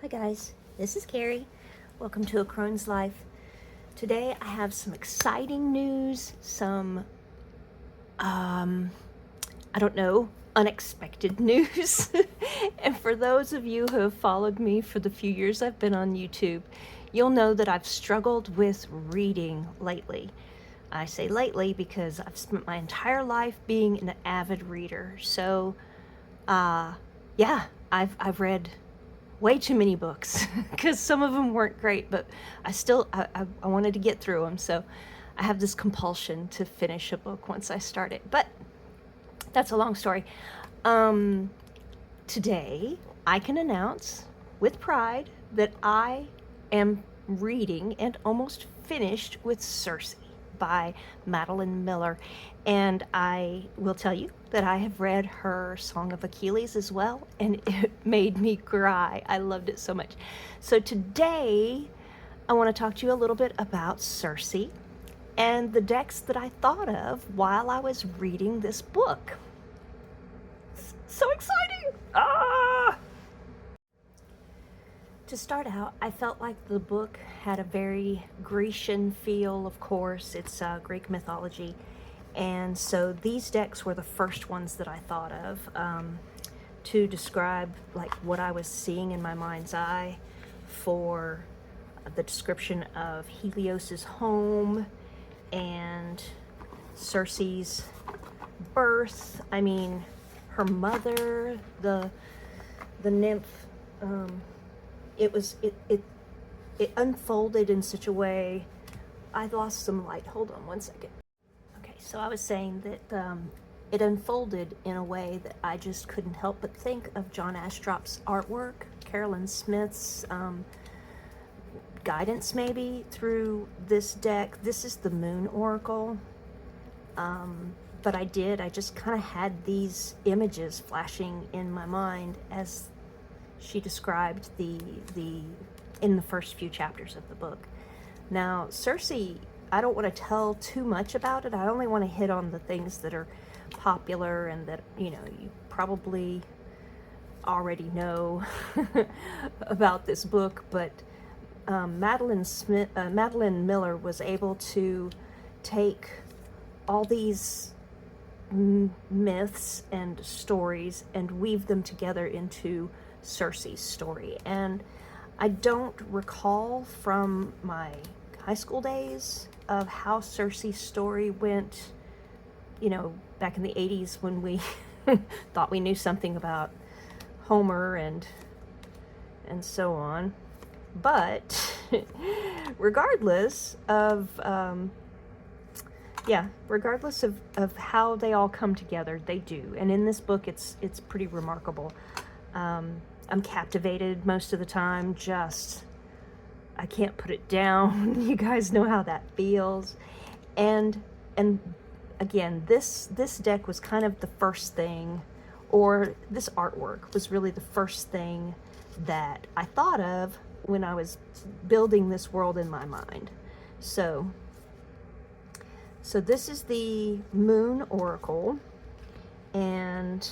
Hi guys, this is Carrie. Welcome to A Crone's Life. Today I have some exciting news, some, I don't know, unexpected news. And for those of you who have followed me for the few years I've been on YouTube, you'll know that I've struggled with reading lately. I say lately because I've spent my entire life being an avid reader. So, yeah, I've read way too many books because some of them weren't great, but I wanted to get through them. So I have this compulsion to finish a book once I start it, but that's a long story. Today I can announce with pride that I am reading and almost finished with Circe by Madeline Miller. And I will tell you that I have read her Song of Achilles as well, and it made me cry. I loved it so much. So today, I want to talk to you a little bit about Circe and the decks that I thought of while I was reading this book. So exciting! Ah! To start out, I felt like the book had a very Grecian feel, of course. It's Greek mythology. And so these decks were the first ones that I thought of to describe like what I was seeing in my mind's eye for the description of Helios's home and Circe's birth. I mean, her mother, the nymph. It unfolded in such a way. I lost some light. Hold on one second. Okay, so I was saying that it unfolded in a way that I just couldn't help but think of John Astrop's artwork, Carolyn Smith's guidance maybe through this deck. This is the Moon Oracle. But I just kind of had these images flashing in my mind as she described in the first few chapters of the book. Now, Circe, I don't want to tell too much about it. I only want to hit on the things that are popular and that, you probably already know about this book. But Madeline Miller was able to take all these myths and stories and weave them together into Circe's story. And I don't recall from my high school days of how Circe's story went, back in the 80s when we thought we knew something about Homer and so on. But regardless of how they all come together, they do. And in this book, it's pretty remarkable. I'm captivated most of the time. I can't put it down. You guys know how that feels. And again, this deck was kind of the first thing, or this artwork was really the first thing that I thought of when I was building this world in my mind. So this is the Moon Oracle, and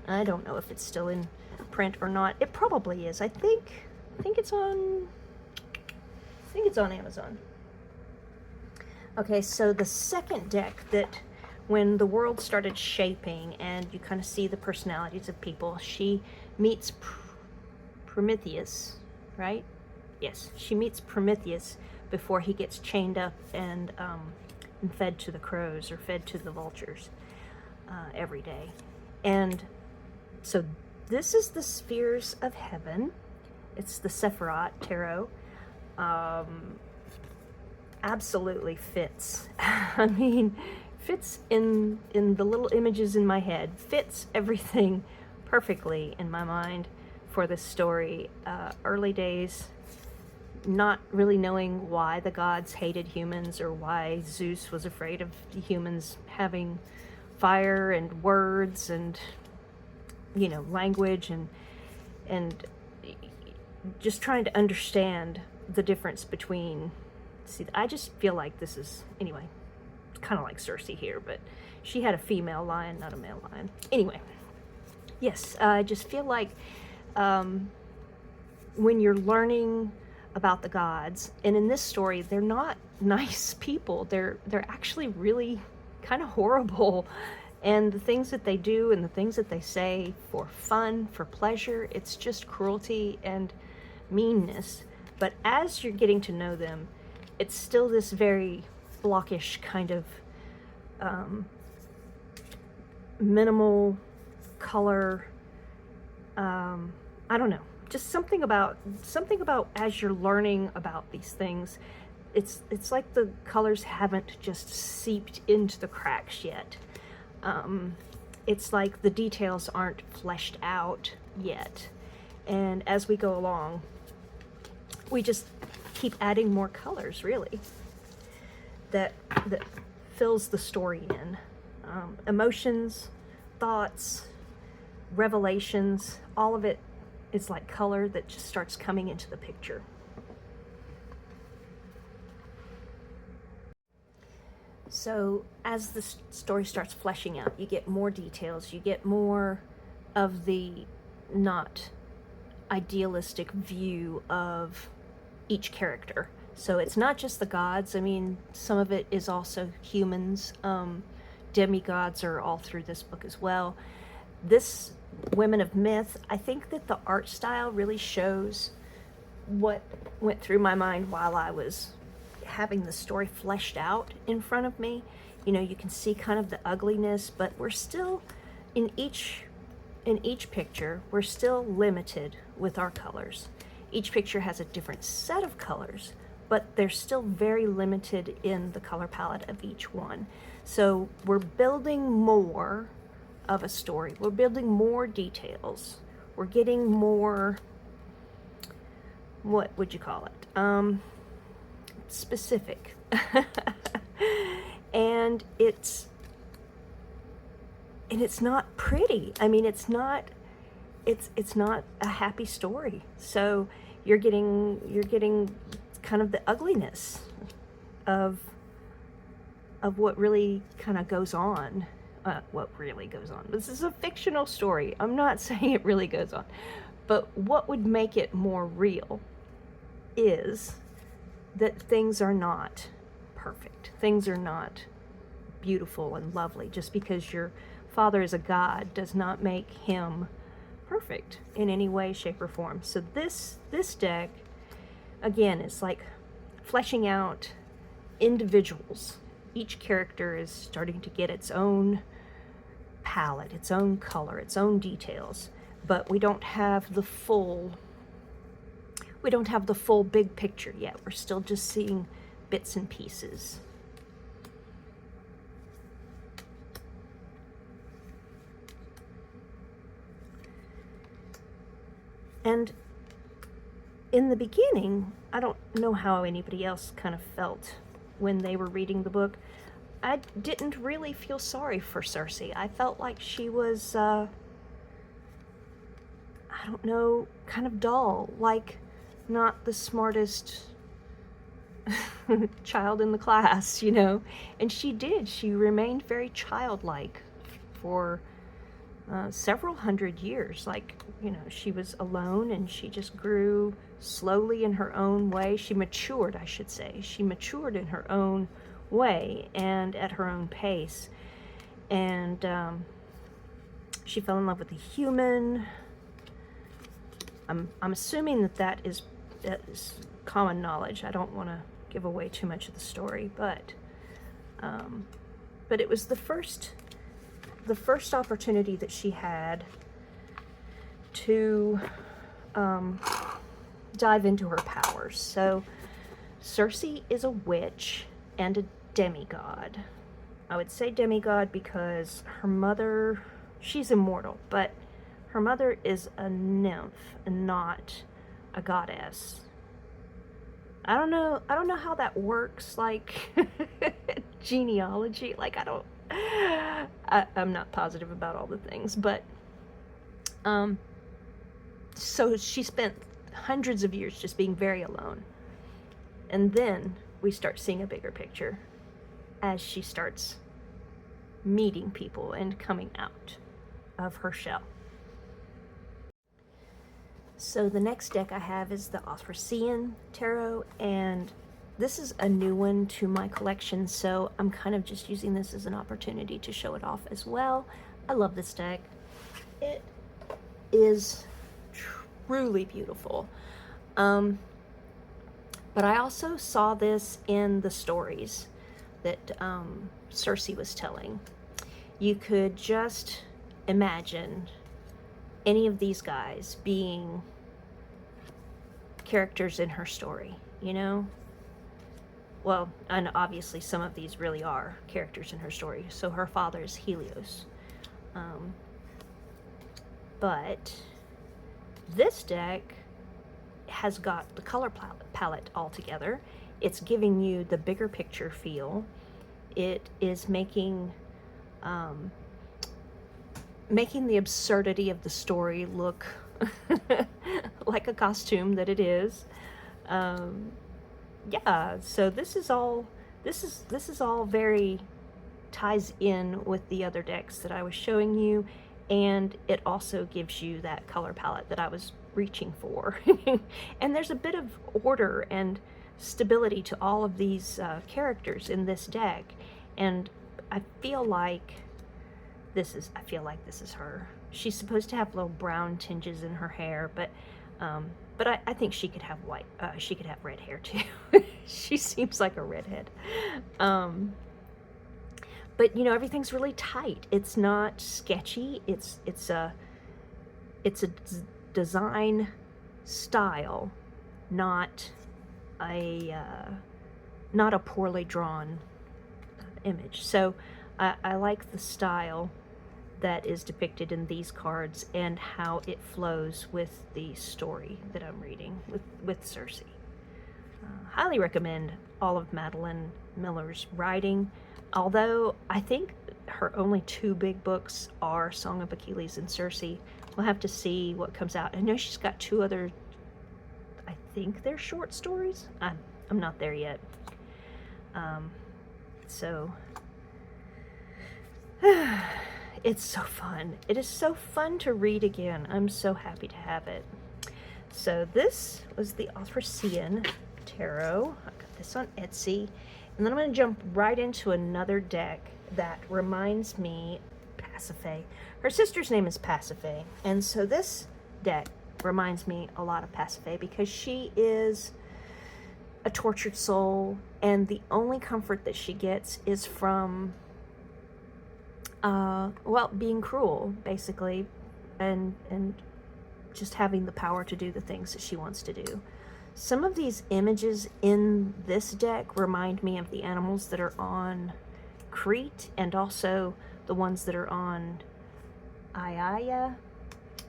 I don't know if it's still in print or not. It probably is. I think it's on Amazon. Okay, so the second deck, that when the world started shaping and you kind of see the personalities of people, she meets Prometheus, right? Yes, she meets Prometheus before he gets chained up and fed to the crows or fed to the vultures every day. And so this is the spheres of heaven. It's the Sephirot Tarot. Absolutely fits. I mean, fits in the little images in my head. Fits everything perfectly in my mind for this story. Early days, not really knowing why the gods hated humans or why Zeus was afraid of humans having fire and words and language and just trying to understand the difference between. See, I just feel like this is, anyway, it's kind of like Circe here, but she had a female lion, not a male lion. Anyway, yes, I just feel like when you're learning about the gods, and in this story, they're not nice people. They're actually really kind of horrible. And the things that they do and the things that they say for fun, for pleasure, it's just cruelty and meanness. But as you're getting to know them, it's still this very blockish kind of minimal color. I don't know, just something about as you're learning about these things, it's like the colors haven't just seeped into the cracks yet. It's like the details aren't fleshed out yet. And as we go along, we just keep adding more colors, really, that fills the story in. Emotions, thoughts, revelations, all of it is like color that just starts coming into the picture. So as the story starts fleshing out, you get more details, you get more of the not idealistic view of each character. So it's not just the gods. I mean, some of it is also humans. Demigods are all through this book as well. This Women of Myth, I think that the art style really shows what went through my mind while I was having the story fleshed out in front of me. You know, you can see kind of the ugliness, but we're still in each picture, we're still limited with our colors. Each picture has a different set of colors, but they're still very limited in the color palette of each one. So we're building more of a story. We're building more details. We're getting more, what would you call it? Specific. And it's not pretty. I mean, it's not a happy story. So you're getting kind of the ugliness of what really kind of goes on. What really goes on. This is a fictional story. I'm not saying it really goes on. But what would make it more real is that things are not perfect. Things are not beautiful and lovely. Just because your father is a god does not make him perfect in any way, shape, or form. So this deck, again, is like fleshing out individuals. Each character is starting to get its own palette, its own color, its own details, but we don't have the full big picture yet. We're still just seeing bits and pieces. And in the beginning, I don't know how anybody else kind of felt when they were reading the book. I didn't really feel sorry for Circe. I felt like she was, I don't know, kind of dull, like not the smartest child in the class, you know? And she remained very childlike for several hundred years. Like, you know, she was alone and she just grew slowly in her own way. She matured, I should say. She matured in her own way and at her own pace. And she fell in love with a human. I'm assuming that is common knowledge. I don't want to give away too much of the story, but it was the first opportunity that she had to dive into her powers. So Circe is a witch and a demigod. I would say demigod because her mother, she's immortal, but her mother is a nymph and not a goddess. I don't know how that works, like genealogy. Like I'm not positive about all the things, but so she spent hundreds of years just being very alone. And then we start seeing a bigger picture as she starts meeting people and coming out of her shell. So the next deck I have is the Circean Tarot, and this is a new one to my collection, so I'm kind of just using this as an opportunity to show it off as well. I love this deck. It is truly beautiful. But I also saw this in the stories that Circe was telling. You could just imagine any of these guys being characters in her story, you know? Well, and obviously some of these really are characters in her story. So her father is Helios. But this deck has got the color palette all together. It's giving you the bigger picture feel. It is making the absurdity of the story look like a costume that it is. Yeah, so this is all very ties in with the other decks that I was showing you, and it also gives you that color palette that I was reaching for. And there's a bit of order and stability to all of these characters in this deck, and I feel like this is her. She's supposed to have little brown tinges in her hair, but I think she could have white. She could have red hair too. She seems like a redhead. But you know, everything's really tight. It's not sketchy. It's a design style, not a poorly drawn image. So I like the style that is depicted in these cards and how it flows with the story that I'm reading with Circe. Highly recommend all of Madeline Miller's writing, although I think her only two big books are Song of Achilles and Circe. We'll have to see what comes out. I know she's got two other, I think they're short stories. I'm not there yet. So it's so fun. It is so fun to read again. I'm so happy to have it. So this was the Circean Tarot. I got this on Etsy. And then I'm going to jump right into another deck that reminds me of Pasiphae. Her sister's name is Pasiphae. And so this deck reminds me a lot of Pasiphae because she is a tortured soul, and the only comfort that she gets is from being cruel, basically, and just having the power to do the things that she wants to do. Some of these images in this deck remind me of the animals that are on Crete, and also the ones that are on Aiaia.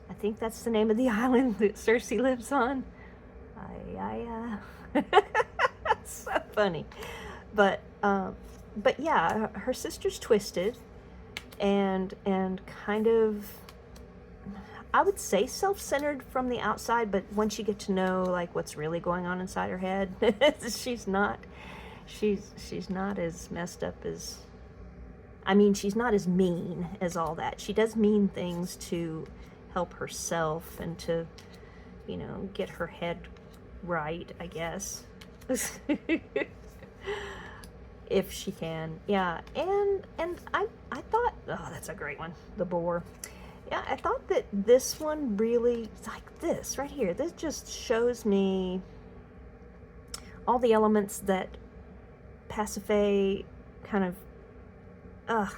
I think that's the name of the island that Circe lives on. Aiaia. That's so funny. But yeah, her sister's twisted and kind of, I would say, self-centered from the outside, but once you get to know like what's really going on inside her head, she's not as messed up as, I mean, she's not as mean as all that. She does mean things to help herself and to, you know, get her head right, I guess. If she can. Yeah, and I thought, oh, that's a great one, the boar. Yeah, I thought that this one really, like this right here, this just shows me all the elements that Pasiphae kind of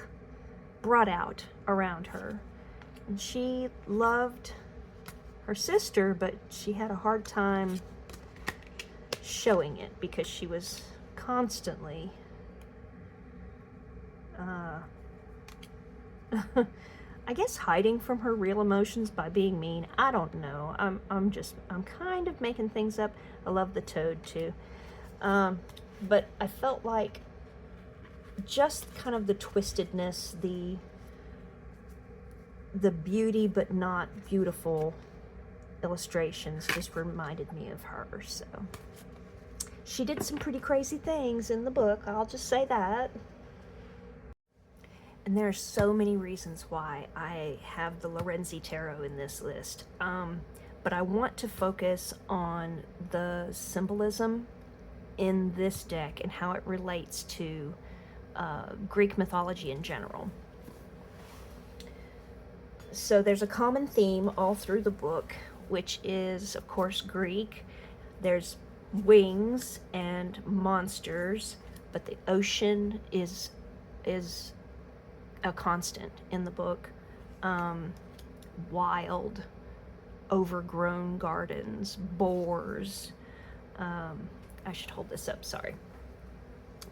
brought out around her. And she loved her sister, but she had a hard time showing it because she was constantly I guess hiding from her real emotions by being mean. I don't know. I'm kind of making things up. I love the toad too. But I felt like just kind of the twistedness, the beauty but not beautiful illustrations just reminded me of her. So she did some pretty crazy things in the book, I'll just say that. And there are so many reasons why I have the Lorenzi Tarot in this list. but I want to focus on the symbolism in this deck and how it relates to Greek mythology in general. So there's a common theme all through the book, which is, of course, Greek. There's wings and monsters, but the ocean is a constant in the book. Wild, overgrown gardens, boars. I should hold this up, sorry.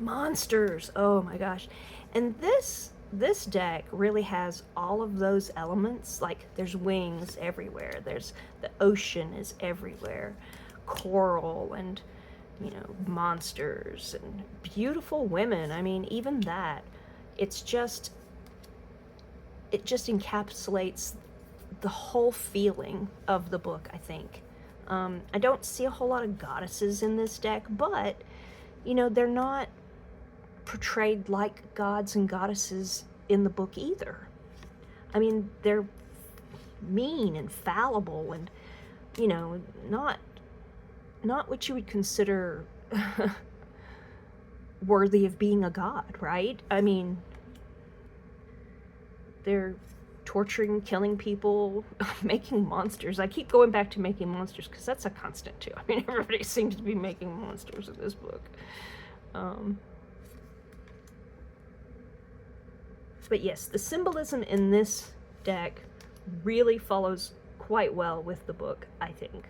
Monsters, oh my gosh. And this deck really has all of those elements. Like, there's wings everywhere, there's the ocean is everywhere, coral, and monsters and beautiful women. I mean, even that, it just encapsulates the whole feeling of the book, I think. I don't see a whole lot of goddesses in this deck, but they're not portrayed like gods and goddesses in the book either. I mean, they're mean and fallible and not what you would consider worthy of being a god, right? I mean, they're torturing, killing people, making monsters. I keep going back to making monsters because that's a constant too. I mean, everybody seems to be making monsters in this book. But yes, the symbolism in this deck really follows quite well with the book, I think.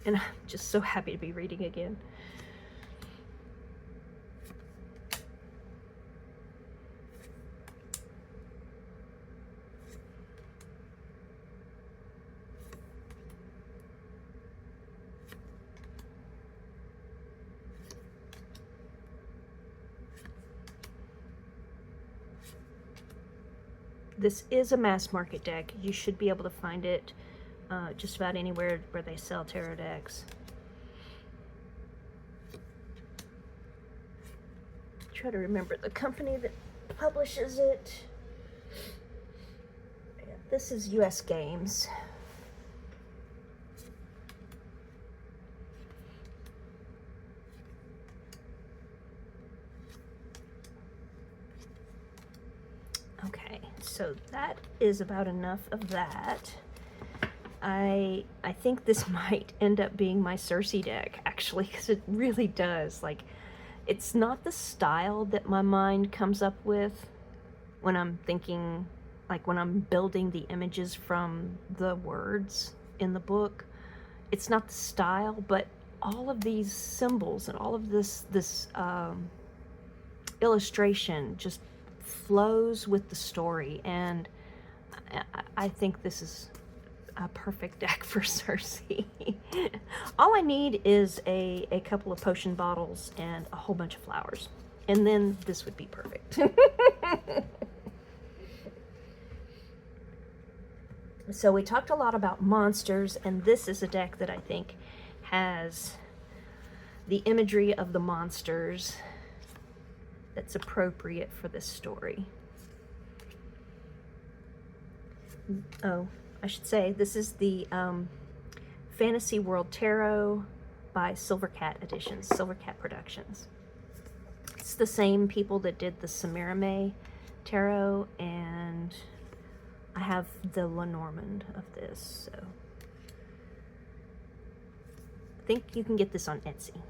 And I'm just so happy to be reading again. This is a mass market deck. You should be able to find it just about anywhere where they sell tarot decks. Try to remember the company that publishes it. Yeah, this is US Games. Okay, so that is about enough of that. I think this might end up being my Circe deck, actually, because it really does. Like, it's not the style that my mind comes up with when I'm thinking, like when I'm building the images from the words in the book. It's not the style, but all of these symbols and all of this illustration just flows with the story, and I think this is a perfect deck for Circe. All I need is a couple of potion bottles and a whole bunch of flowers, and then this would be perfect. So we talked a lot about monsters, and this is a deck that I think has the imagery of the monsters that's appropriate for this story. Oh, I should say, this is the Fantasy World Tarot by Silvercat Editions, Silvercat Productions. It's the same people that did the Semirame Tarot, and I have the Lenormand of this, so I think you can get this on Etsy.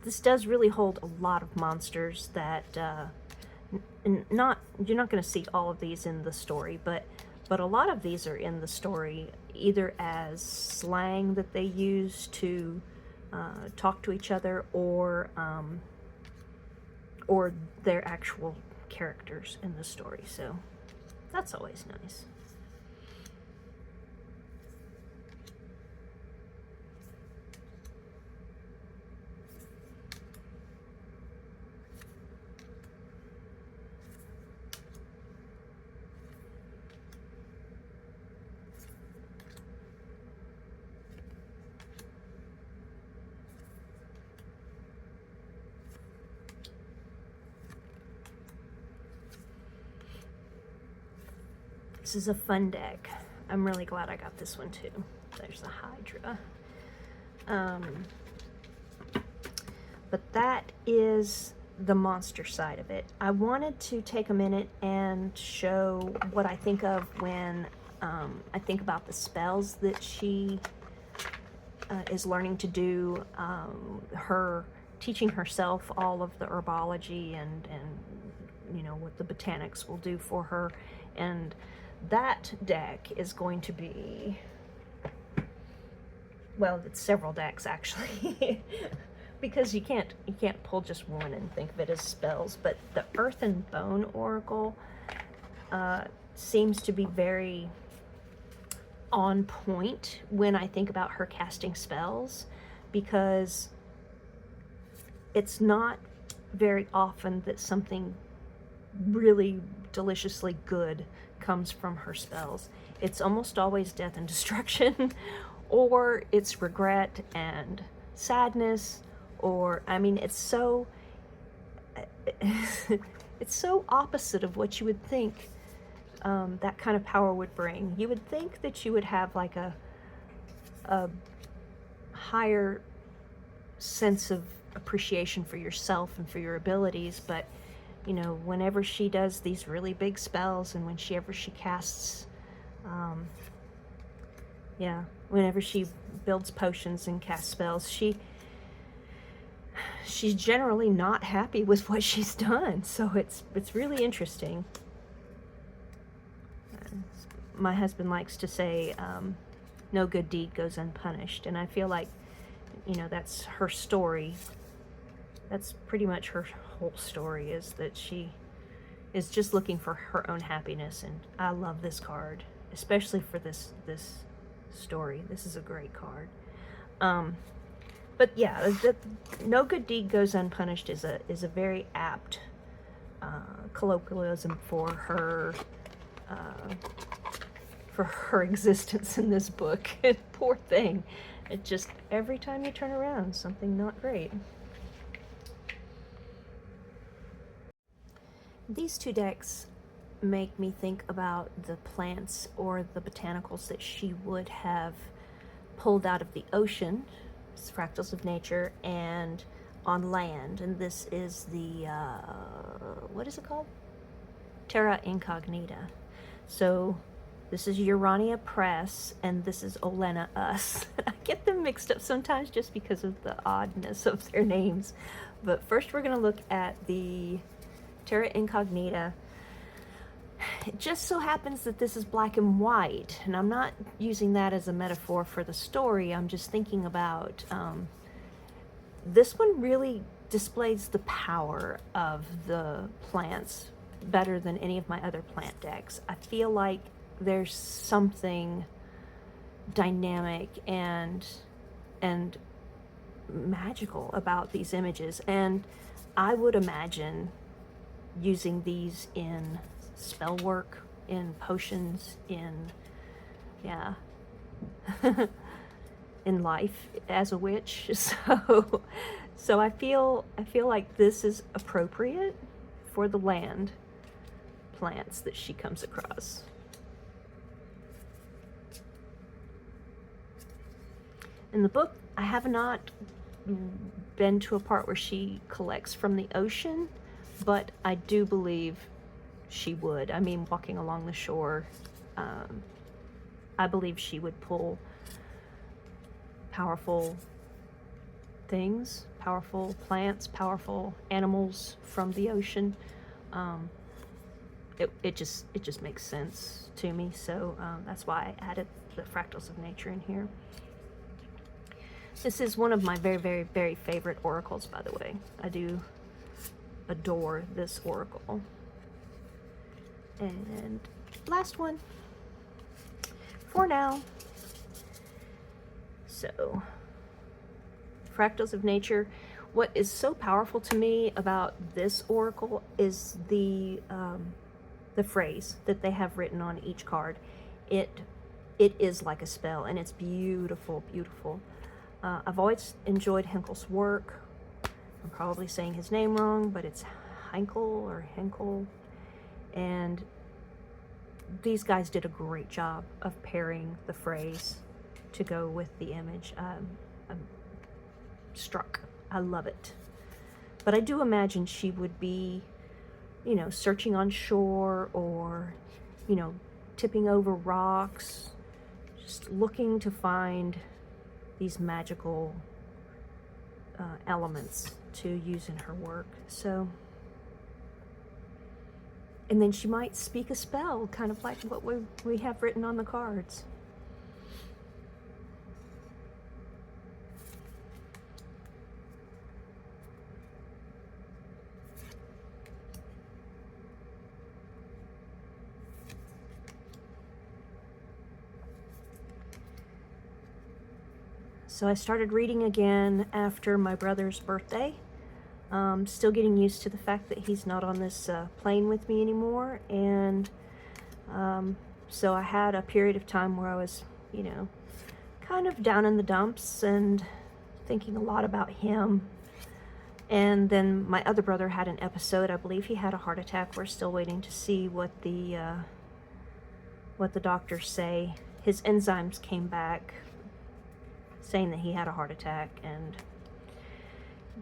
This does really hold a lot of monsters that you're not going to see all of these in the story, but a lot of these are in the story either as slang that they use to talk to each other, or their actual characters in the story. So that's always nice. This is a fun deck. I'm really glad I got this one too. There's the Hydra. But that is the monster side of it. I wanted to take a minute and show what I think of when I think about the spells that she is learning to do, her teaching herself all of the herbology and you know what the botanics will do for her. And that deck is going to be, well, it's several decks actually. Because you can't pull just one and think of it as spells. But the Earth and Bone Oracle seems to be very on point when I think about her casting spells, because it's not very often that something really deliciously good comes from her spells. It's almost always death and destruction, or it's regret and sadness, or, I mean, it's so it's so opposite of what you would think that kind of power would bring. You would think that you would have like a higher sense of appreciation for yourself and for your abilities, but you know, whenever she does these really big spells, and whenever she casts, whenever she builds potions and casts spells, she's generally not happy with what she's done. So it's really interesting. My husband likes to say, no good deed goes unpunished, and I feel like, you know, that's her story. That's pretty much her whole story, is that she is just looking for her own happiness. And I love this card, especially for this story. This is a great card. But yeah, no good deed goes unpunished is a very apt colloquialism for her existence in this book. Poor thing. It just, every time you turn around, something not great. These two decks make me think about the plants or the botanicals that she would have pulled out of the ocean, fractals of nature, and on land. And this is the, what is it called? Terra Incognita. So this is Urania Press, and this is Olena Us. I get them mixed up sometimes just because of the oddness of their names. But first we're going to look at the Terra Incognita. It just so happens that this is black and white, and I'm not using that as a metaphor for the story. I'm just thinking about this one really displays the power of the plants better than any of my other plant decks. I feel like there's something dynamic and magical about these images, and I would imagine using these in spell work, in potions, in in life as a witch. So I feel like this is appropriate for the land plants that she comes across. In the book, I have not been to a part where she collects from the ocean, but I do believe she would. I mean, walking along the shore, I believe she would pull powerful things, powerful plants, powerful animals from the ocean. It just makes sense to me. So that's why I added the fractals of nature in here. This is one of my very, very, very favorite oracles, by the way. I do adore this oracle. And last one for now. So, fractals of nature. What is so powerful to me about this oracle is the phrase that they have written on each card. It is like a spell, and it's beautiful, beautiful. I've always enjoyed Henkel's work. I'm probably saying his name wrong, but it's Henkel or Henkel. And these guys did a great job of pairing the phrase to go with the image. I'm struck. I love it. But I do imagine she would be, you know, searching on shore, or, you know, tipping over rocks, just looking to find these magical elements to use in her work. So, and then she might speak a spell, kind of like what we have written on the cards. So I started reading again after my brother's birthday. Still getting used to the fact that he's not on this plane with me anymore, and so I had a period of time where I was, you know, kind of down in the dumps and thinking a lot about him. And then my other brother had an episode. I believe he had a heart attack. We're still waiting to see what the doctors say. His enzymes came back saying that he had a heart attack, and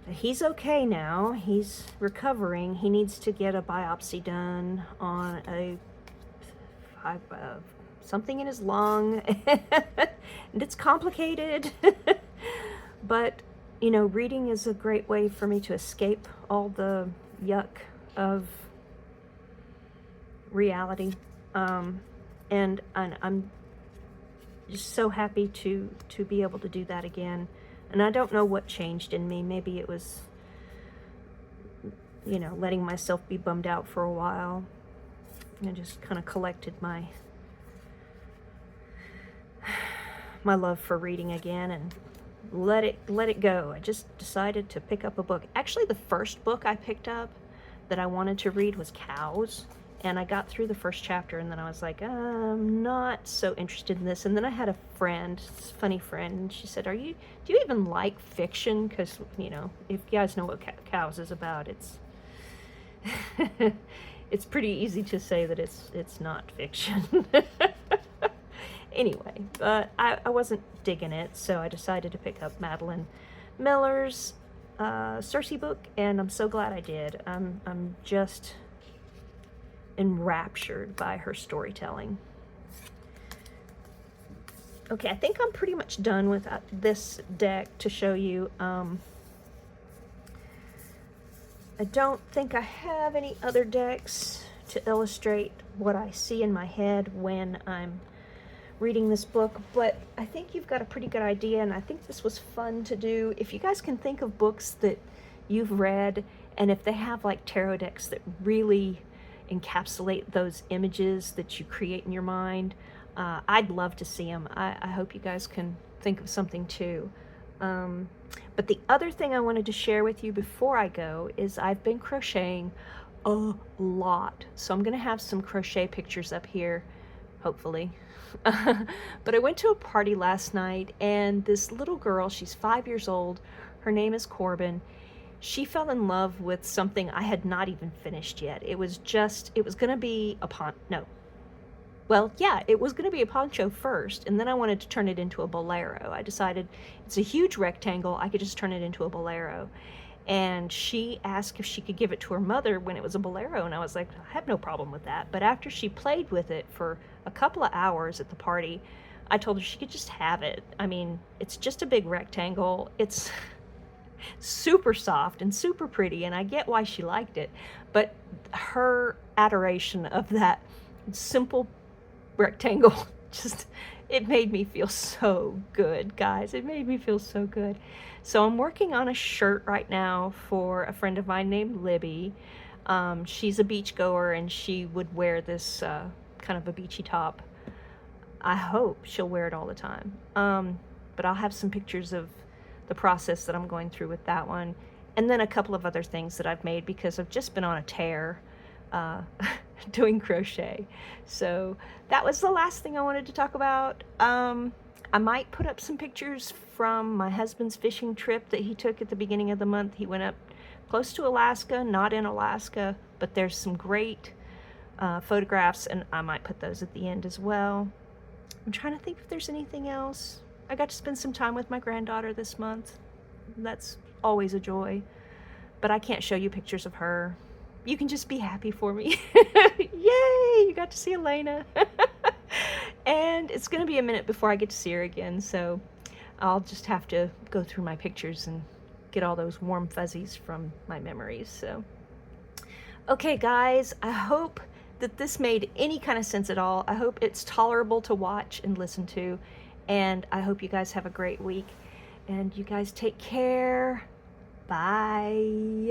he's okay now. He's recovering. He needs to get a biopsy done on something in his lung, and it's complicated. But, you know, reading is a great way for me to escape all the yuck of reality. And I'm just so happy to be able to do that again. And I don't know what changed in me. Maybe it was, you know, letting myself be bummed out for a while. And I just kind of collected my love for reading again and let it go. I just decided to pick up a book. Actually, the first book I picked up that I wanted to read was Cows. And I got through the first chapter, and then I was like, I'm not so interested in this. And then I had a friend, this funny friend, and she said, do you even like fiction? Because, you know, if you guys know what Cows is about, it's it's pretty easy to say that it's not fiction. Anyway, but I wasn't digging it, so I decided to pick up Madeline Miller's Circe book, and I'm so glad I did. I'm just enraptured by her storytelling. Okay, I think I'm pretty much done with this deck to show you. I don't think I have any other decks to illustrate what I see in my head when I'm reading this book, but I think you've got a pretty good idea, and I think this was fun to do. If you guys can think of books that you've read, and if they have like tarot decks that really encapsulate those images that you create in your mind, I'd love to see them. I hope you guys can think of something too. But the other thing I wanted to share with you before I go is I've been crocheting a lot. So I'm going to have some crochet pictures up here, hopefully. But I went to a party last night, and this little girl, she's 5 years old, her name is Corbin. She fell in love with something I had not even finished yet. It was going to be a it was going to be a poncho first, and then I wanted to turn it into a bolero. I decided it's a huge rectangle, I could just turn it into a bolero. And she asked if she could give it to her mother when it was a bolero, and I was like, I have no problem with that. But after she played with it for a couple of hours at the party, I told her she could just have it. I mean, it's just a big rectangle. It's super soft and super pretty, and I get why she liked it. But her adoration of that simple rectangle, it made me feel so good, guys. It made me feel so good. So I'm working on a shirt right now for a friend of mine named Libby. She's a beach goer, and she would wear this kind of a beachy top. I hope she'll wear it all the time. But I'll have some pictures of the process that I'm going through with that one, and then a couple of other things that I've made because I've just been on a tear doing crochet. So that was the last thing I wanted to talk about. I might put up some pictures from my husband's fishing trip that he took at the beginning of the month. He went up close to Alaska, not in Alaska, but there's some great photographs, and I might put those at the end as well. I'm trying to think if there's anything else. I got to spend some time with my granddaughter this month. That's always a joy. But I can't show you pictures of her. You can just be happy for me. Yay! You got to see Elena. And it's going to be a minute before I get to see her again, so I'll just have to go through my pictures and get all those warm fuzzies from my memories. So, okay, guys, I hope that this made any kind of sense at all. I hope it's tolerable to watch and listen to, and I hope you guys have a great week. And you guys take care. Bye.